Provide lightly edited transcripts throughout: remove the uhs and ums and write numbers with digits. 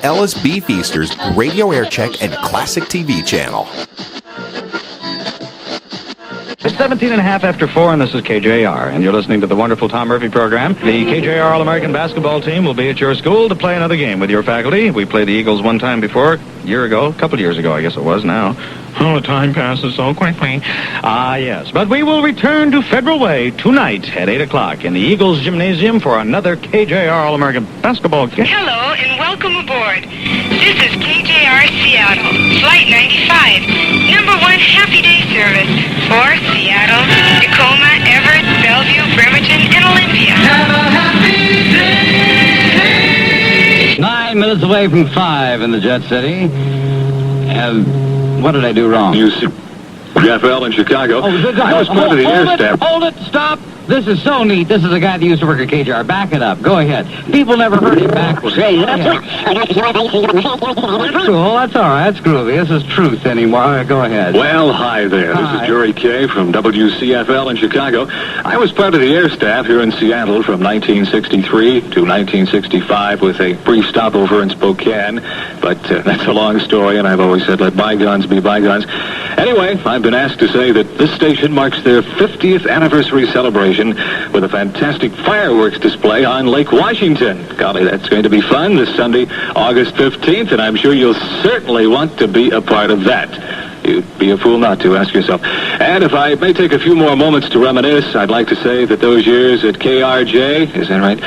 Ellis Beefeaster's Radio Aircheck and Classic TV channel. It's 17 and a half after 4, and this is KJR, and you're listening to the wonderful Tom Murphy program. The KJR All-American basketball team will be at your school to play another game with your faculty. We played the Eagles one time before, a couple of years ago, I guess it was now. Oh, the time passes so quickly. Ah, yes. But we will return to Federal Way tonight at 8 o'clock in the Eagles Gymnasium for another KJR All-American basketball game. Hello and welcome aboard. This is KJR Seattle, Flight 95, #1 Happy Day service for Seattle, Tacoma, Everett, Bellevue, Bremerton, and Olympia. Have a happy day. 9 minutes away from 5 in the Jet City. What did I do wrong? You see Jeff L. in Chicago. I was part of the air staff. Hold it, stop. This is so neat. This is a guy that used to work at KJR. Back it up. Go ahead. People never heard him backwards. Cool, that's all right. That's groovy. This is truth anymore. Go ahead. Well, hi there. This is Jerry Kay from WCFL in Chicago. I was part of the air staff here in Seattle from 1963 to 1965 with a brief stopover in Spokane. But that's a long story, and I've always said let bygones be bygones. Anyway, I've been asked to say that this station marks their 50th anniversary celebration with a fantastic fireworks display on Lake Washington. Golly, that's going to be fun this Sunday, August 15th, and I'm sure you'll certainly want to be a part of that. You'd be a fool not to, ask yourself. And if I may take a few more moments to reminisce, I'd like to say that those years at KRJ, is that right,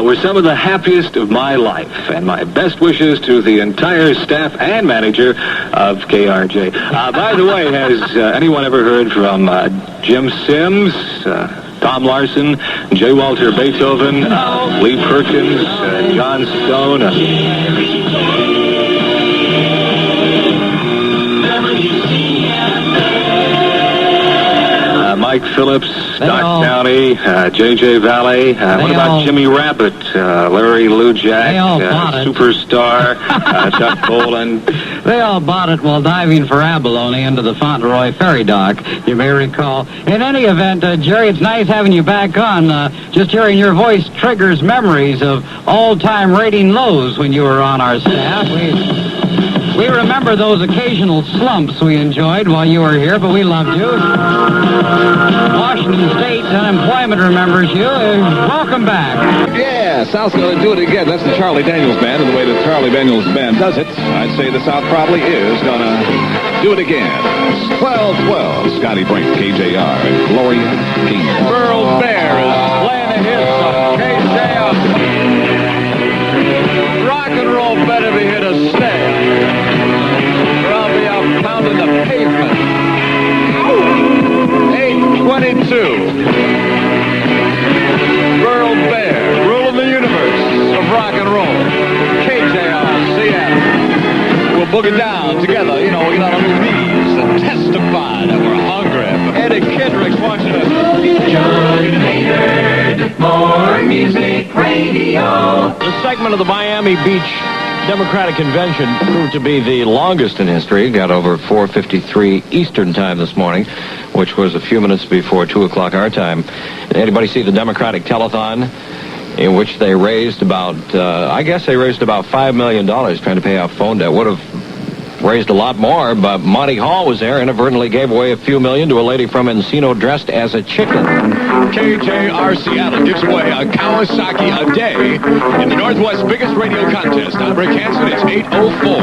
were some of the happiest of my life. And my best wishes to the entire staff and manager of KRJ. By the way, has anyone ever heard from Jim Sims, Tom Larson, J. Walter Beethoven, Lee Perkins, John Stone? Mike Phillips, Doc Downey, J.J. Valley. What about Jimmy Rabbit, Larry Lou Jack, Superstar, Chuck Boland? They all bought it while diving for abalone into the Fauntleroy Ferry Dock, you may recall. In any event, Jerry, it's nice having you back on. Just hearing your voice triggers memories of all-time rating lows when you were on our staff. We remember those occasional slumps we enjoyed while you were here, but we loved you. Washington State Unemployment remembers you. Welcome back. Yeah, South's going to do it again. That's the Charlie Daniels Band, and the way the Charlie Daniels Band does it, I'd say the South probably is going to do it again. 12-12, Scotty Brink, KJR, and Gloria King. Burl Bear is playing a hit on KJR. Rock and roll better be here to stay. I'll be out pounding the pavement. 8:22. Burl Bear, ruling the universe of rock and roll. KJR Seattle. We'll boogie down together. You know, we get on our knees and testify that we're hungry. Eddie Kendrick's watching us. Join Maynard, more music radio. The segment of the Miami Beach Democratic Convention proved to be the longest in history. Got over 4:53 Eastern time this morning, which was a few minutes before 2 o'clock our time. Anybody see the Democratic Telethon, in which they raised about, I guess they raised about $5 million trying to pay off phone debt? Would have raised a lot more, but Monty Hall was there, inadvertently gave away a few million to a lady from Encino dressed as a chicken. KJR Seattle gives away a Kawasaki a day in the Northwest's biggest radio contest. I'm Rick Hanson. It's 8:04.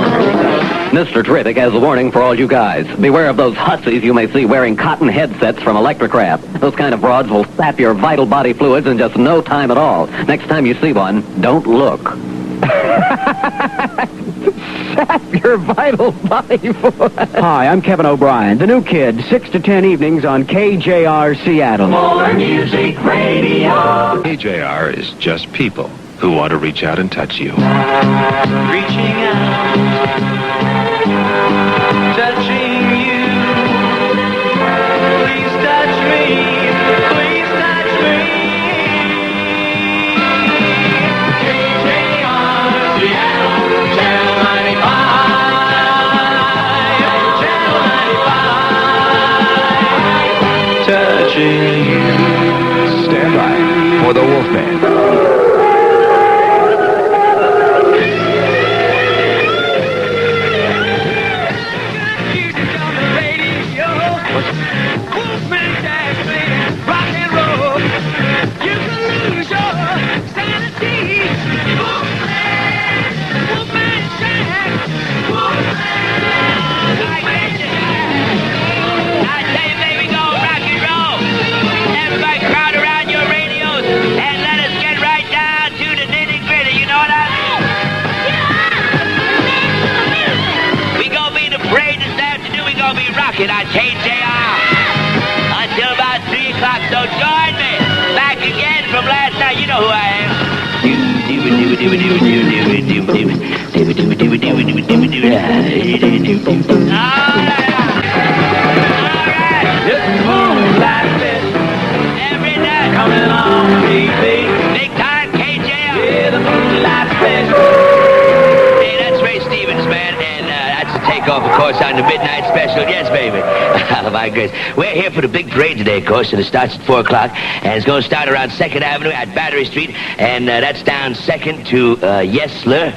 Mr. Terrific has a warning for all you guys. Beware of those hussies you may see wearing cotton headsets from Electric Wrap. Those kind of broads will sap your vital body fluids in just no time at all. Next time you see one, don't look. Sap your vital body fluids. Hi, I'm Kevin O'Brien, the new kid, 6 to 10 evenings on KJR Seattle. More music radio. KJR is just people who want to reach out and touch you. Reaching out, touching you. Please touch me. Please touch me. KJR Seattle, Channel 95. Channel 95. Touching you. Stand by for the Wolfman. rocking on KJR until about 3 o'clock. So join me back again from last night. You know who I am. It's moonlight fish. Every night. Coming on, baby. Big time KJR. Yeah, the moonlight fish. Hey, that's Ray Stevens, man, and that's a takeoff, of course, on the midnight special. Yes, baby. Oh, my goodness. We're here for the big parade today, of course, and it starts at 4 o'clock, and it's going to start around 2nd Avenue at Battery Street, and that's down 2nd to Yesler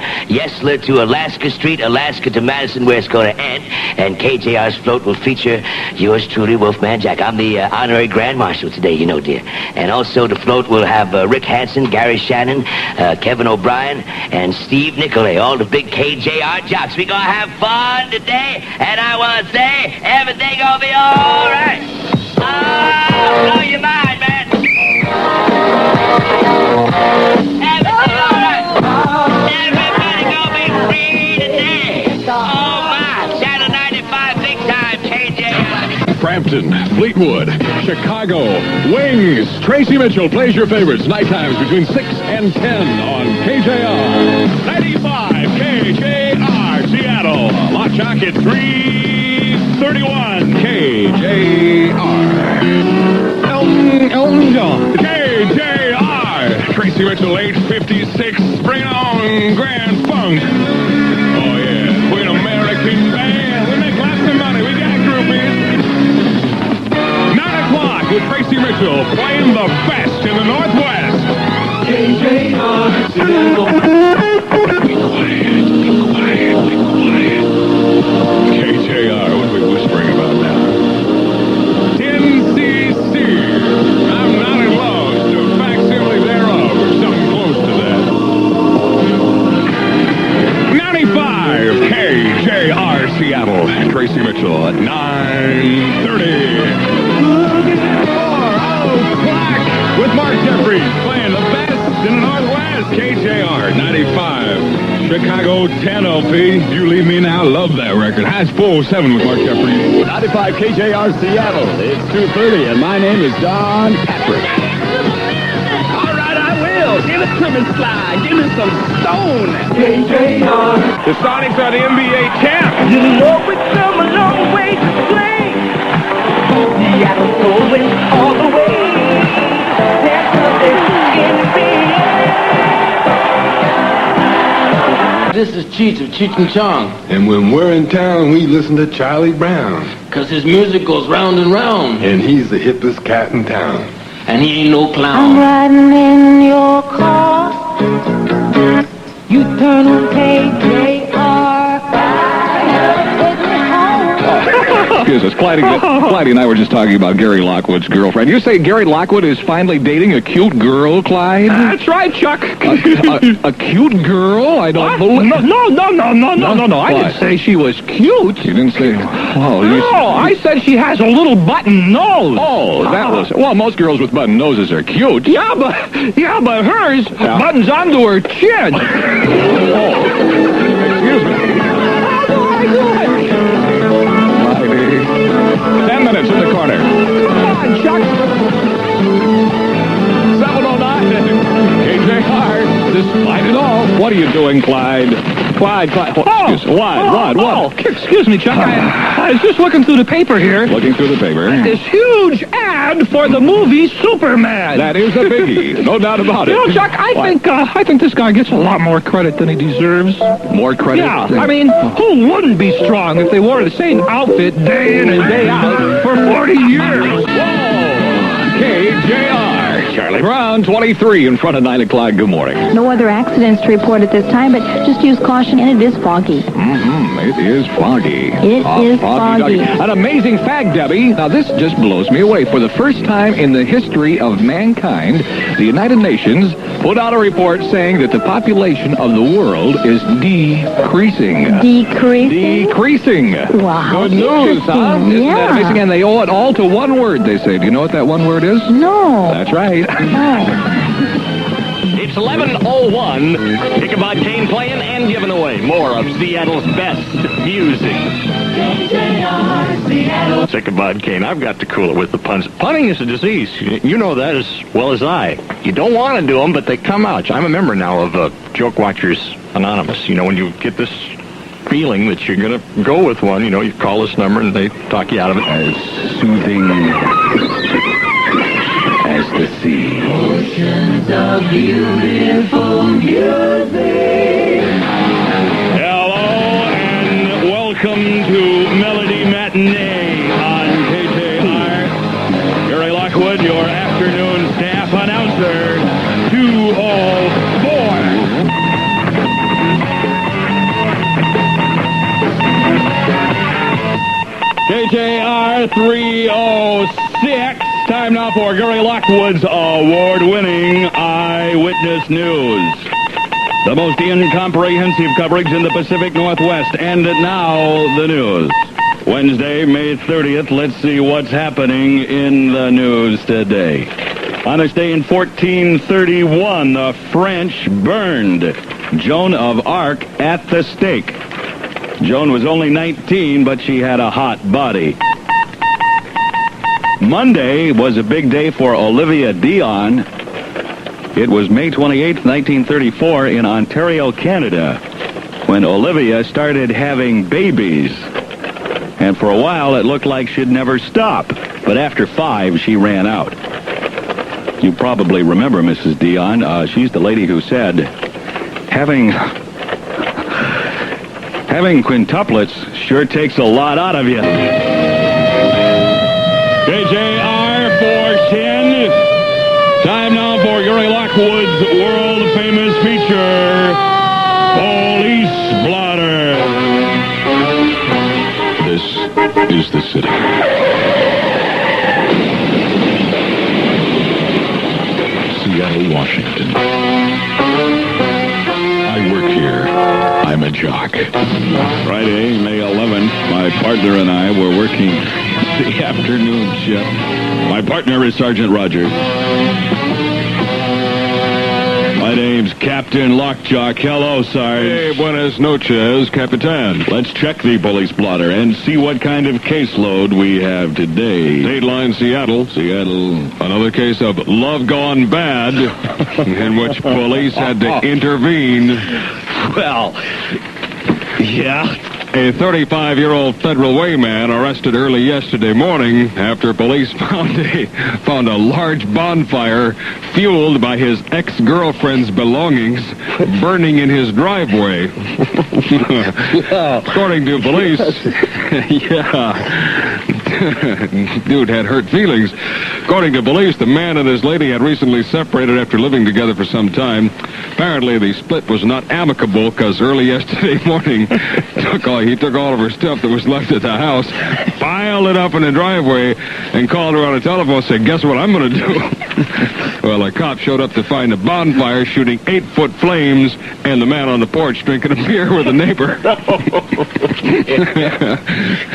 to Alaska Street, Alaska to Madison, where it's going to end, and KJR's float will feature yours truly, Wolfman Jack. I'm the honorary Grand Marshal today, you know, dear. And also the float will have Rick Hanson, Gary Shannon, Kevin O'Brien, and Steve Nicolay, all the big KJR jocks. We're going to have fun today, and I want to say everything going to be all right. Blow your mind, man. Everything all right. Everybody going to be free today. Oh, my. Channel 95, big time, KJR. Frampton, Fleetwood, Chicago, Wings. Tracy Mitchell plays your favorites night times between 6 and 10 on KJR. 95 KJR Seattle. Lock Shock at 3:31 KJR. Elton John. KJR. Tracy Mitchell, 8:56. Bring on Grand Funk. Oh, yeah. We're an American band. We make lots of money. We got groupies. 9 o'clock with Tracy Mitchell playing the best in the Northwest. KJR. Be quiet. KJR, what are we whispering about now? 10cc. I'm not in love. The facsimile thereof, or something close to that. 95 KJR Seattle. Tracy Mitchell at 9:30. Black with Mark Jeffries playing the best in the Northwest. KJR 95. Chicago 10 LP. You Leave Me Now. Love that record. Highs 407 with Mark Jeffries. 95 KJR Seattle. It's 2:30, and my name is Don Patrick. All right, I will. Give it to me, Sly. Give me some stone. KJR. The Sonics are the NBA champ. You know it's come a long way to play. Seattle's going all the way. There's nothing in the way. This is Cheech of Cheech and Chong. And when we're in town, we listen to Charlie Brown. Cause his music goes round and round. And he's the hippest cat in town. And he ain't no I'm clown. riding in your car. You turn on KJR. Excuse us. Clyde and I were just talking about Gary Lockwood's girlfriend. You say Gary Lockwood is finally dating a cute girl, Clyde? That's right, Chuck. A cute girl? I don't believe... No. I didn't say she was cute. You didn't say... Well, No, I said she has a little button nose. Oh, that was... Well, most girls with button noses are cute. Yeah, but hers buttons onto her chin. Oh, excuse me. 10 minutes in the corner. Come on, Chuck. 7:09. KJR. Despite it all. What are you doing, Clyde? Clyde. What? Excuse me, Chuck. I was just looking through the paper here. Looking through the paper. This huge ad for the movie Superman. That is a biggie. No doubt about it. You know, Chuck, I think this guy gets a lot more credit than he deserves. More credit? Yeah, I mean, who wouldn't be strong if they wore the same outfit day in and day out for 40 years? Whoa! KJR. Charlie Brown, 23 in front of 9 o'clock. Good morning. No other accidents to report at this time, but just use caution, and it is foggy. It is foggy. It is foggy. An amazing fact, Debbie. Now, this just blows me away. For the first time in the history of mankind, the United Nations put out a report saying that the population of the world is decreasing. Decreasing. Wow. Good news, huh? Isn't that amazing? And they owe it all to one word, they say. Do you know what that one word is? No. That's right. If It's 11:01. Ichabod Cain playing and giving away more of Seattle's best music. KJR Seattle. It's Ichabod Cain. I've got to cool it with the puns. Punning is a disease. You know that as well as I. You don't want to do them, but they come out. I'm a member now of Joke Watchers Anonymous. You know, when you get this feeling that you're going to go with one, you know, you call this number and they talk you out of it. As soothing as the sea. Oceans of beautiful music. Hello and welcome to Melody Matinee on KJR. Gary Lockwood, your afternoon staff announcer. 204. KJR 306. Time now for Gary Lockwood's award-winning Eyewitness News. The most incomprehensive coverage in the Pacific Northwest. And now, the news. Wednesday, May 30th. Let's see what's happening in the news today. On this day in 1431, the French burned Joan of Arc at the stake. Joan was only 19, but she had a hot body. Monday was a big day for Olivia Dion. It was May 28, 1934, in Ontario, Canada, when Olivia started having babies. And for a while, it looked like she'd never stop. But after 5, she ran out. You probably remember Mrs. Dion. She's the lady who said, having quintuplets sure takes a lot out of you. KJR 410. Time now for Gary Lockwood's world-famous feature, Police Blotter. This is the city. Seattle, Washington. I work here. I'm a jock. Friday, May 11th, my partner and I were working the afternoon shift. My partner is Sergeant Roger. My name's Captain Lockjaw. Hello, Sarge. Hey, buenas noches, Capitan. Let's check the police blotter and see what kind of caseload we have today. Dateline Seattle. Another case of love gone bad, in which police had to intervene. Well, yeah. A 35-year-old Federal Way man arrested early yesterday morning after police found a large bonfire fueled by his ex-girlfriend's belongings burning in his driveway. According to police, dude had hurt feelings. According to police, the man and his lady had recently separated after living together for some time. Apparently, the split was not amicable because early yesterday morning, he took all of her stuff that was left at the house, piled it up in the driveway, and called her on the telephone and said, guess what I'm going to do? Well, a cop showed up to find a bonfire shooting 8-foot flames and the man on the porch drinking a beer with a neighbor.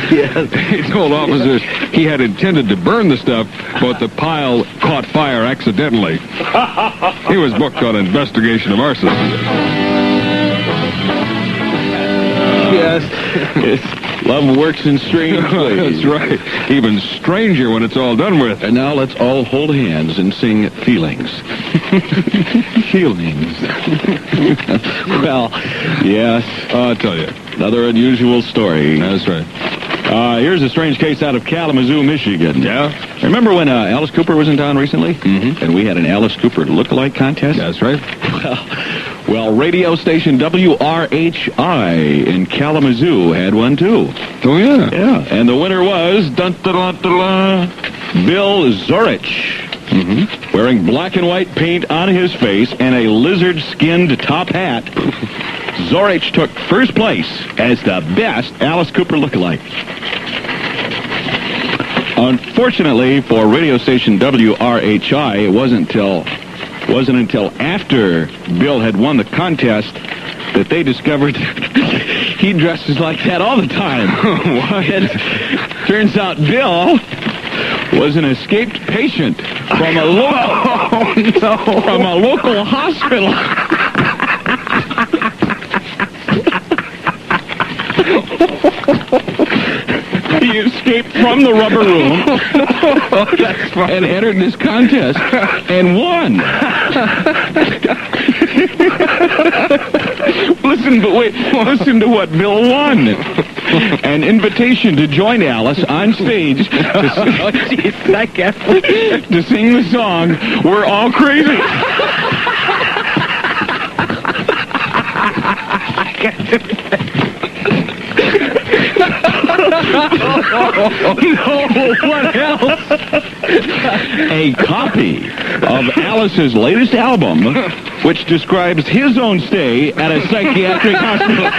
Yes. He told officers he had intended to burn the stuff, but the pile caught fire accidentally. He was booked on investigation of arson. Yes. Love works in strange ways. That's right. Even stranger when it's all done with. And now let's all hold hands and sing Feelings. Feelings. Well, yes. I'll tell you. Another unusual story. That's right. Here's a strange case out of Kalamazoo, Michigan. Yeah? Remember when Alice Cooper was in town recently? Mm-hmm. And we had an Alice Cooper look-alike contest? That's right. Well, radio station WRHI in Kalamazoo had one, too. Oh, yeah? Yeah. And the winner was Bill Zorich. Mm-hmm. Wearing black and white paint on his face and a lizard-skinned top hat, Zorich took first place as the best Alice Cooper lookalike. Unfortunately for radio station WRHI, it wasn't until after Bill had won the contest that they discovered he dresses like that all the time. What? And turns out Bill was an escaped patient from a local hospital. He escaped from the rubber room and entered this contest and won. Listen to what Bill won. An invitation to join Alice on stage to sing the song "We're All Crazy." No, what else? A copy of Alice's latest album, which describes his own stay at a psychiatric hospital.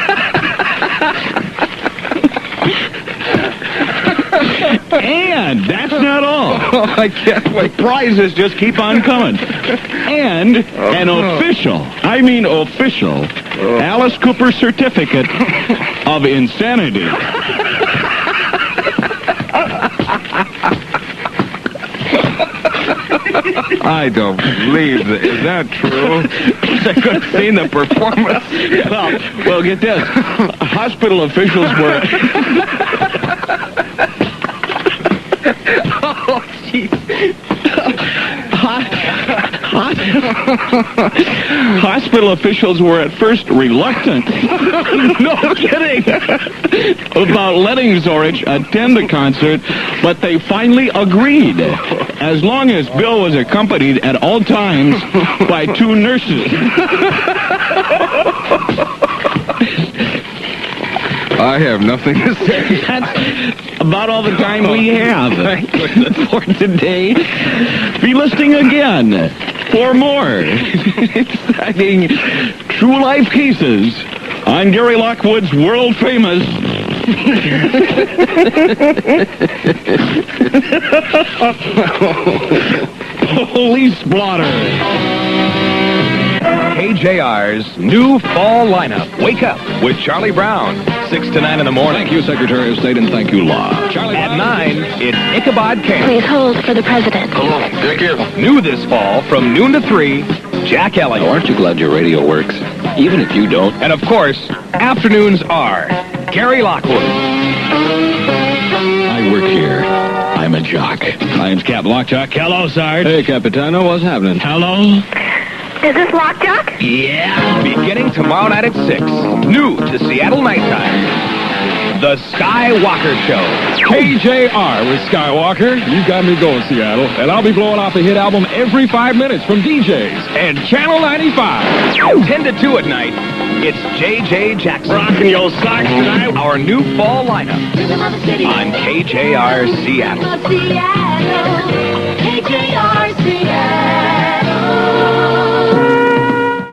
And that's not all. I can't wait. Prizes just keep on coming. And an official Alice Cooper certificate of insanity. I don't believe that. Is that true? I could have seen the performance. Well, get this. Hospital officials were... Oh, jeez. Hospital officials were at first reluctant, no kidding, about letting Zorich attend the concert, but they finally agreed, as long as Bill was accompanied at all times by 2 nurses. I have nothing to say. That's about all the time we have for today. Be listening again for more exciting true life cases on Gary Lockwood's world famous police blotter. KJR's new fall lineup. Wake up with Charlie Brown, 6 to 9 in the morning. Thank you, Secretary of State, and thank you, Law. Charlie at 9, it's Ichabod Cain. Please hold for the president. Hello, thank you. New this fall from noon to 3, Jack Elliott. Oh, aren't you glad your radio works? Even if you don't. And of course, afternoons are Gary Lockwood. I work here. I'm a jock. My name's Cap Lockjack. Hello, Sarge. Hey, Capitano, what's happening? Hello. Is this Lockjack? Yeah. Beginning tomorrow night at 6. New to Seattle nighttime. The Skywalker Show. KJR with Skywalker. You got me going, Seattle. And I'll be blowing off a hit album every 5 minutes from DJs. And Channel 95. 10 to 2 at night, it's J.J. Jackson. Rocking your socks tonight. Our new fall lineup on KJR Seattle. KJR Seattle.